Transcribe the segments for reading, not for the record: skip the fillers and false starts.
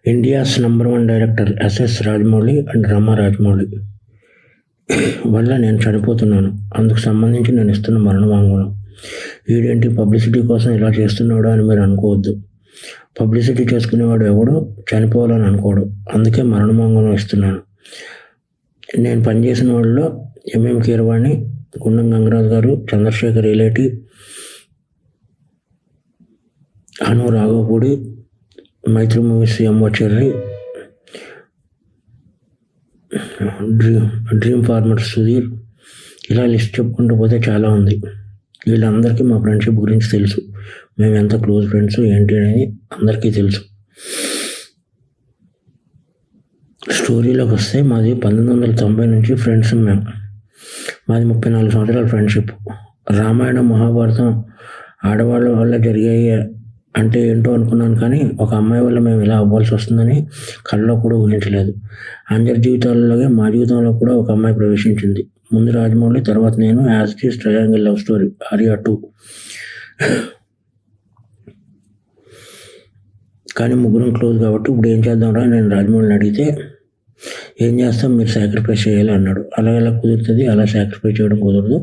India's #1 director SS Rajamouli and Rama Rajamouli వల్ల నేను చనిపోతున్నాను. అందుకు సంబంధించి నేను ఇస్తున్న మరణ వాంగ్మూలం. వీడేంటి పబ్లిసిటీ కోసం ఇలా చేస్తున్నాడు అని మీరు అనుకోవద్దు. పబ్లిసిటీ చేసుకునేవాడు ఎవడో చనిపోవాలని అనుకోడు. అందుకే మరణ వాంగ్మూలం ఇస్తున్నాను. నేను పనిచేసిన వాళ్ళలో ఎంఎం కీరవాణి, గుండం గంగరాజు గారు, Chandrashekhar Yeleti, Anu Raghavapudi, Mythri movies MO cherry, dream farmer Sudheer, ఇలా లిస్ట్ చెప్పుకుంటూ పోతే చాలా ఉంది. వీళ్ళందరికీ మా ఫ్రెండ్షిప్ గురించి తెలుసు. మేము ఎంత క్లోజ్ ఫ్రెండ్స్ ఏంటి అనేది అందరికీ తెలుసు. స్టోరీలోకి వస్తే మాది 1990 నుంచి ఫ్రెండ్స్. మాది 34 సంవత్సరాల ఫ్రెండ్షిప్. రామాయణం, మహాభారతం ఆడవాళ్ళ వల్ల జరిగాయి అంటే ఏంటో అనుకున్నాను, కానీ ఒక అమ్మాయి వల్ల మేము ఇలా అవ్వాల్సి వస్తుందని కళ్ళలో కూడా ఊహించలేదు. అందరి జీవితాలలోనే మా జీవితంలో కూడా ఒక అమ్మాయి ప్రవేశించింది. ముందు రాజమౌళి, తర్వాత నేను. As it is triangle love story, Arya 2. కానీ ముగ్గురం క్లోజ్ కాబట్టి ఇప్పుడు ఏం చేద్దాంరా నేను రాజమౌళిని అడిగితే, ఏం చేస్తాం, మీరు సాక్రిఫైస్ చేయాలి అన్నాడు. అలా ఎలా కుదురుతుంది, అలా సాక్రిఫైస్ చేయడం కుదరదు,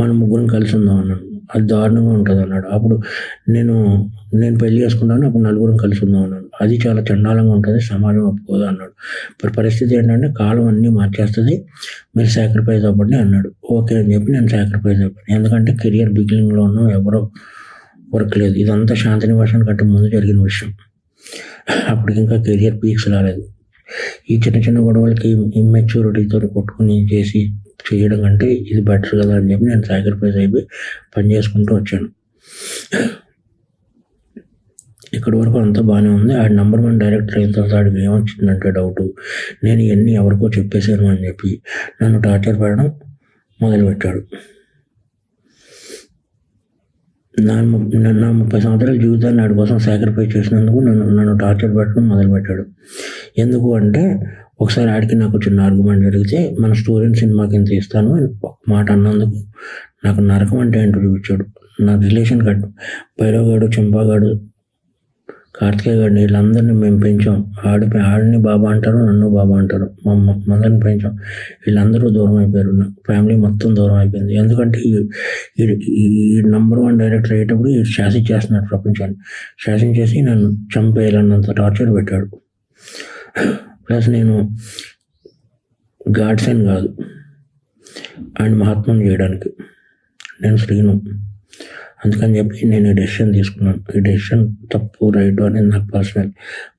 మనం ముగ్గురం కలిసి ఉందాం అన్నాడు. అది దారుణంగా ఉంటుంది అన్నాడు. అప్పుడు నేను పెళ్లి చేసుకున్నాను, అప్పుడు నలుగురం కలిసి ఉందాం అన్నాడు. అది చాలా చండాలంగా ఉంటుంది, సమాజం ఒప్పుకోదు అన్నాడు. మరి పరిస్థితి ఏంటంటే కాలం అన్నీ మార్చేస్తుంది, మీరు సాక్రిఫైస్ అవ్వండి అన్నాడు. ఓకే అని చెప్పి నేను సాక్రిఫైస్ అయిపోయాను. ఎందుకంటే కెరియర్ బిగినింగ్లో ఉన్నాం, ఎవరో వర్క్ లేదు. ఇదంతా శాంతినివాసం కంటే ముందు జరిగిన విషయం. అప్పటికి ఇంకా కెరియర్ పీక్స్ రాలేదు. ఈ చిన్న చిన్న గొడవలకి ఇమ్మెచ్యూరిటీతో కొట్టుకుని చేయడం కంటే ఇది బెటర్ కదా అని చెప్పి నేను సాక్రిఫైస్ అయిపోయి పని చేసుకుంటూ వచ్చాను. ఇక్కడి వరకు అంతా బాగానే ఉంది. ఆ #1 డైరెక్టర్ అయిన తర్వాత ఆడికి ఏమొచ్చిందంటే డౌట్, నేను ఇవన్నీ ఎవరికో చెప్పేశాను అని చెప్పి నన్ను టార్చర్ పెట్టడం మొదలుపెట్టాడు. నా 30 సంవత్సరాల జీవితాన్ని వాడి కోసం సాక్రిఫైస్ చేసినందుకు నన్ను టార్చర్ పెట్టడం మొదలుపెట్టాడు. ఎందుకు అంటే, ఒకసారి ఆడికి నాకు చిన్న ఆర్గ్యుమెంట్ జరిగితే, మన స్టోరీని సినిమాకి ఇంత ఇస్తాను అని ఒక మాట అన్నందుకు నాకు నరకం అంటే ఏంటో చూపించాడు. నా రిలేషన్ కట్టు భైరవగాడు, చెంపాగాడు, కార్తికేయ గారిని, వీళ్ళందరినీ మేము పెంచాం. ఆడిని బాబా అంటారు, నన్ను బాబా అంటారు. మమ్మల్ని పెంచాం. వీళ్ళందరూ దూరం అయిపోయారు. ఫ్యామిలీ మొత్తం దూరం అయిపోయింది. ఎందుకంటే ఈ #1 డైరెక్టర్ అయ్యేటప్పుడు ఈ శాసించేస్తున్నాడు ప్రపంచాన్ని. శాసించేసి నన్ను చంపేయాలన్నంత టార్చర్ పెట్టాడు. ప్లస్ నేను గాడ్స్ అని కాదు, ఆయన మహాత్మం చేయడానికి నేను శ్రీను. అందుకని చెప్పి నేను ఈ డెసిషన్ తీసుకున్నాను. ఈ డెసిషన్ తప్పు రైట్ అనేది నాకు పర్సనల్.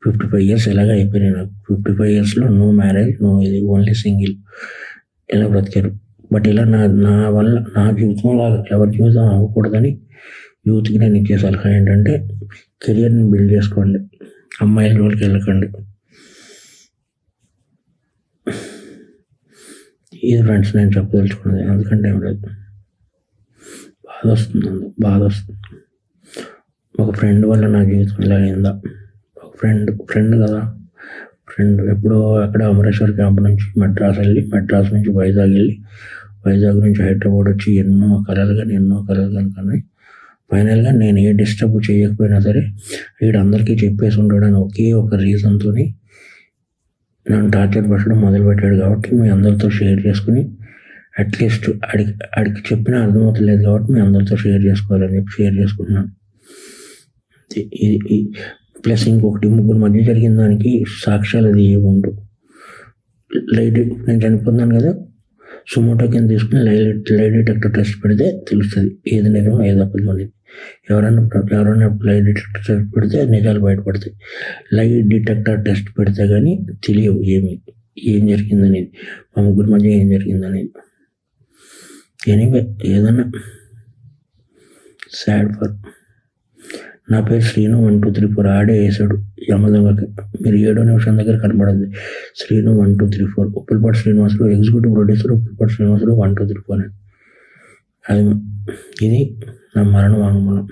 55 years ఎలాగ అయిపోయినాయి నాకు. 55 yearsలో నో మ్యారేజ్, నో ఇది, ఓన్లీ సింగిల్, ఇలా బ్రతికారు. బట్ ఇలా నా వల్ల నా జీవితంలో ఎవరి జీవితం అవ్వకూడదని యూత్కి నేను ఇచ్చే సలహా ఏంటంటే, కెరియర్ని బిల్డ్ చేసుకోండి, అమ్మాయిల జోలికి వెళ్ళకండి. ఇది ఫ్రెండ్స్ నేను చెప్పదలుచుకున్నది. ఎందుకంటే ఏం లేదు, బాధ వస్తుంది. ఒక ఫ్రెండ్ వల్ల నా జీవితం ఇలా అయిందా? ఒక ఫ్రెండ్ కదా, ఫ్రెండ్ ఎప్పుడో అక్కడ అమరేశ్వర్ క్యాంప్ నుంచి మెడ్రాస్ వెళ్ళి, మెడ్రాస్ నుంచి వైజాగ్ వెళ్ళి, వైజాగ్ నుంచి హైదరాబాద్ వచ్చి ఎన్నో కలలు కానీ ఫైనల్గా నేను ఏ డిస్టర్బ్ చేయకపోయినా సరే వీడందరికీ చెప్పేసి ఉంటాడని ఒకే ఒక రీజన్తో నన్ను టార్చర్ పెట్టడం మొదలుపెట్టాడు. కాబట్టి మీ అందరితో షేర్ చేసుకుని, అట్లీస్ట్ ఆడికి చెప్పినా అర్థమవుతలేదు కాబట్టి మీ అందరితో షేర్ చేసుకోవాలని చెప్పి షేర్ చేసుకుంటున్నాను. ఇది ప్లస్ ఇంకొకటి, ముగ్గురు మధ్య జరిగిన దానికి సాక్ష్యాలు అది ఏముండవు. నేను చనిపోతున్నాను కదా, సుమోటో కింద తీసుకుని లై డిటెక్టర్ టెస్ట్ పెడితే తెలుస్తుంది ఏది నిజమో ఏది అబద్ధం అనేది. ఎవరైనా లై డిటెక్టర్ టెస్ట్ పెడితే నిజాలు బయటపడతాయి. లై డిటెక్టర్ టెస్ట్ పెడితే కానీ తెలియవు ఏం జరిగిందనేది, మా ముగ్గురు మధ్య ఏం జరిగిందనేది. ఎనీవే, ఏదన్నా సాడ్ ఫర్. నా పేరు శ్రీను 1234. ఆడే వేసాడు యమదొంగకి. మీరు 7వ నిమిషం దగ్గర కనబడింది శ్రీను 1234. Uppulapati Srinivasulu, executive producer Uppulapati Srinivasulu 1234. అది ఇది నా మరణ వాంగ్మూలం.